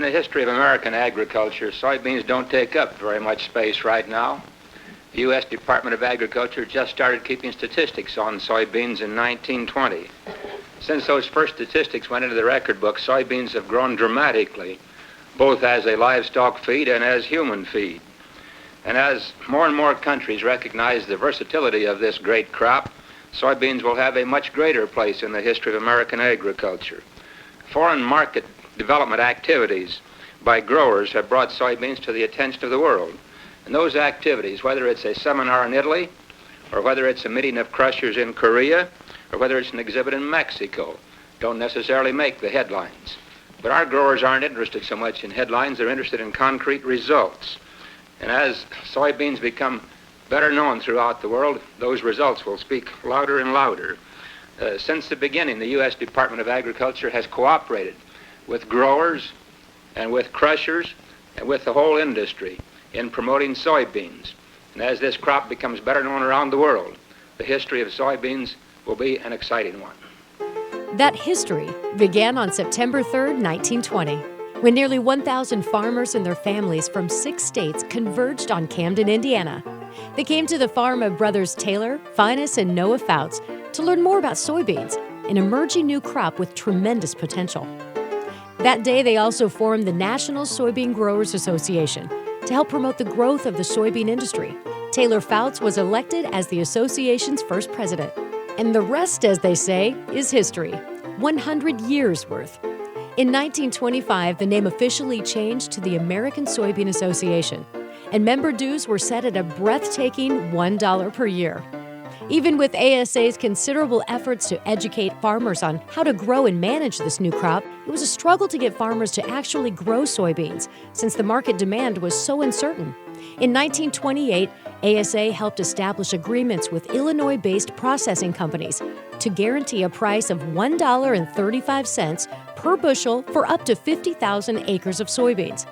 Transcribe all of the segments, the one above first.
the history of American agriculture, soybeans don't take up very much space right now. The U.S. Department of Agriculture just started keeping statistics on soybeans in 1920. Since those first statistics went into the record book, soybeans have grown dramatically, both as a livestock feed and as human feed. And as more and more countries recognize the versatility of this great crop, soybeans will have a much greater place in the history of American agriculture. Foreign market development activities by growers have brought soybeans to the attention of the world. And those activities, whether it's a seminar in Italy, or whether it's a meeting of crushers in Korea, or whether it's an exhibit in Mexico, don't necessarily make the headlines. But our growers aren't interested so much in headlines, they're interested in concrete results. And as soybeans become better known throughout the world, those results will speak louder and louder. Since the beginning, the U.S. Department of Agriculture has cooperated with growers and with crushers and with the whole industry in promoting soybeans. And as this crop becomes better known around the world, the history of soybeans will be an exciting one. That history began on September 3rd, 1920, when nearly 1,000 farmers and their families from 6 states converged on Camden, Indiana. They came to the farm of brothers Taylor, Finus, and Noah Fouts to learn more about soybeans, an emerging new crop with tremendous potential. That day, they also formed the National Soybean Growers Association to help promote the growth of the soybean industry. Taylor Fouts was elected as the association's first president. And the rest, as they say, is history. 100 years worth. In 1925, the name officially changed to the American Soybean Association, and member dues were set at a breathtaking $1 per year. Even with ASA's considerable efforts to educate farmers on how to grow and manage this new crop, it was a struggle to get farmers to actually grow soybeans, since the market demand was so uncertain. In 1928, ASA helped establish agreements with Illinois-based processing companies to guarantee a price of $1.35 per bushel for up to 50,000 acres of soybeans.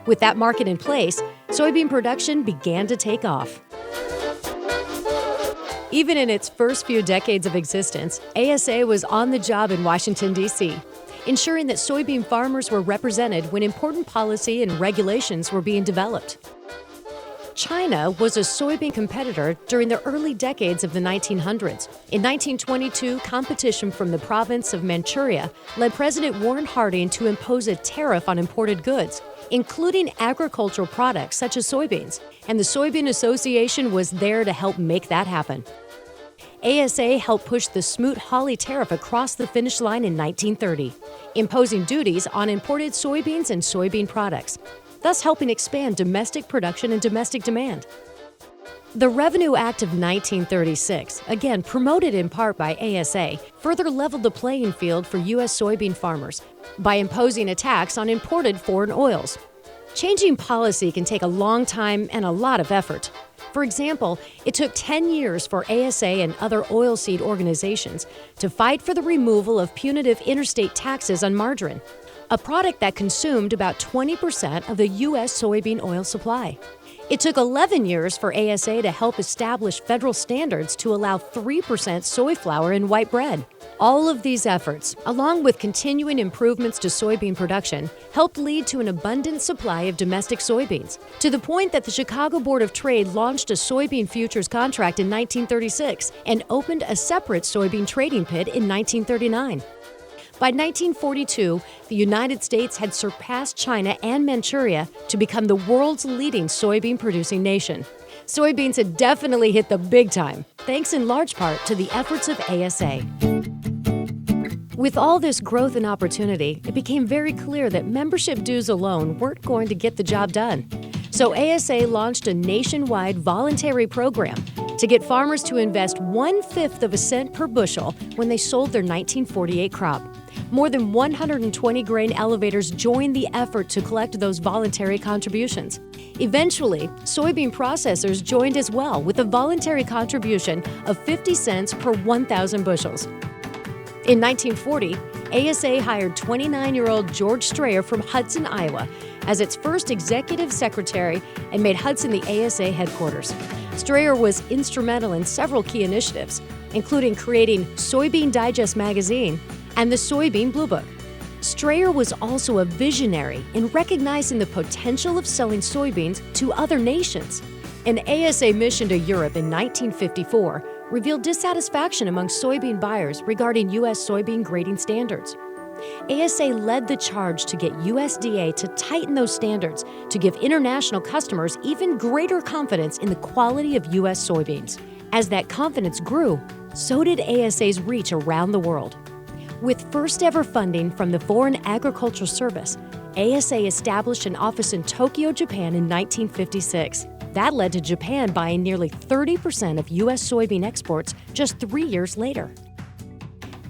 With that market in place, soybean production began to take off. Even in its first few decades of existence, ASA was on the job in Washington, D.C., ensuring that soybean farmers were represented when important policy and regulations were being developed. China was a soybean competitor during the early decades of the 1900s. In 1922, competition from the province of Manchuria led President Warren Harding to impose a tariff on imported goods, including agricultural products such as soybeans. And the Soybean Association was there to help make that happen. ASA helped push the Smoot-Hawley tariff across the finish line in 1930, imposing duties on imported soybeans and soybean products, thus helping expand domestic production and domestic demand. The Revenue Act of 1936, again promoted in part by ASA, further leveled the playing field for U.S. soybean farmers by imposing a tax on imported foreign oils. Changing policy can take a long time and a lot of effort. For example, it took 10 years for ASA and other oilseed organizations to fight for the removal of punitive interstate taxes on margarine, a product that consumed about 20% of the U.S. soybean oil supply. It took 11 years for ASA to help establish federal standards to allow 3% soy flour in white bread. All of these efforts, along with continuing improvements to soybean production, helped lead to an abundant supply of domestic soybeans, to the point that the Chicago Board of Trade launched a soybean futures contract in 1936 and opened a separate soybean trading pit in 1939. By 1942, the United States had surpassed China and Manchuria to become the world's leading soybean-producing nation. Soybeans had definitely hit the big time, thanks in large part to the efforts of ASA. With all this growth and opportunity, it became very clear that membership dues alone weren't going to get the job done. So ASA launched a nationwide voluntary program to get farmers to invest 1/5 of a cent per bushel when they sold their 1948 crop. More than 120 grain elevators joined the effort to collect those voluntary contributions. Eventually, soybean processors joined as well with a voluntary contribution of 50 cents per 1,000 bushels. In 1940, ASA hired 29-year-old George Strayer from Hudson, Iowa, as its first executive secretary and made Hudson the ASA headquarters. Strayer was instrumental in several key initiatives, including creating Soybean Digest magazine and the Soybean Blue Book. Strayer was also a visionary in recognizing the potential of selling soybeans to other nations. An ASA mission to Europe in 1954 revealed dissatisfaction among soybean buyers regarding U.S. soybean grading standards. ASA led the charge to get USDA to tighten those standards to give international customers even greater confidence in the quality of U.S. soybeans. As that confidence grew, so did ASA's reach around the world. With first-ever funding from the Foreign Agricultural Service, ASA established an office in Tokyo, Japan in 1956. That led to Japan buying nearly 30% of U.S. soybean exports just 3 years later.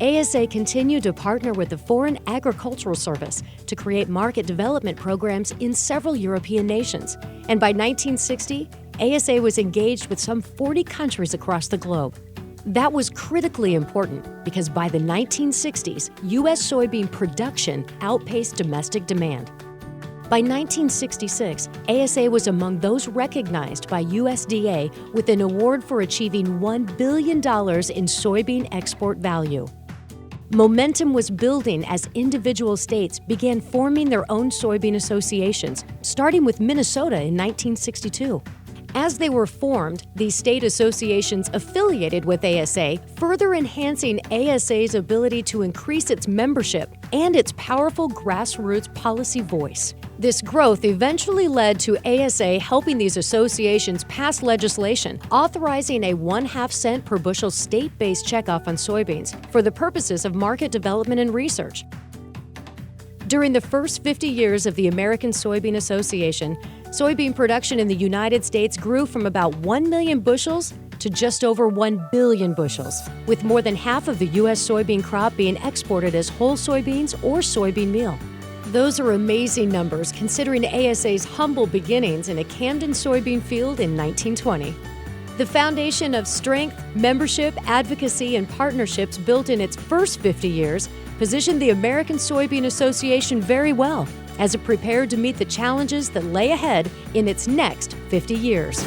ASA continued to partner with the Foreign Agricultural Service to create market development programs in several European nations. And by 1960, ASA was engaged with some 40 countries across the globe. That was critically important because by the 1960s, U.S. soybean production outpaced domestic demand. By 1966, ASA was among those recognized by USDA with an award for achieving $1 billion in soybean export value. Momentum was building as individual states began forming their own soybean associations, starting with Minnesota in 1962. As they were formed, these state associations affiliated with ASA, further enhancing ASA's ability to increase its membership and its powerful grassroots policy voice. This growth eventually led to ASA helping these associations pass legislation authorizing a 1/2 cent per bushel state-based checkoff on soybeans for the purposes of market development and research. During the first 50 years of the American Soybean Association, soybean production in the United States grew from about 1 million bushels to just over 1 billion bushels, with more than half of the U.S. soybean crop being exported as whole soybeans or soybean meal. Those are amazing numbers considering ASA's humble beginnings in a Camden soybean field in 1920. The foundation of strength, membership, advocacy, and partnerships built in its first 50 years positioned the American Soybean Association very well as it prepared to meet the challenges that lay ahead in its next 50 years.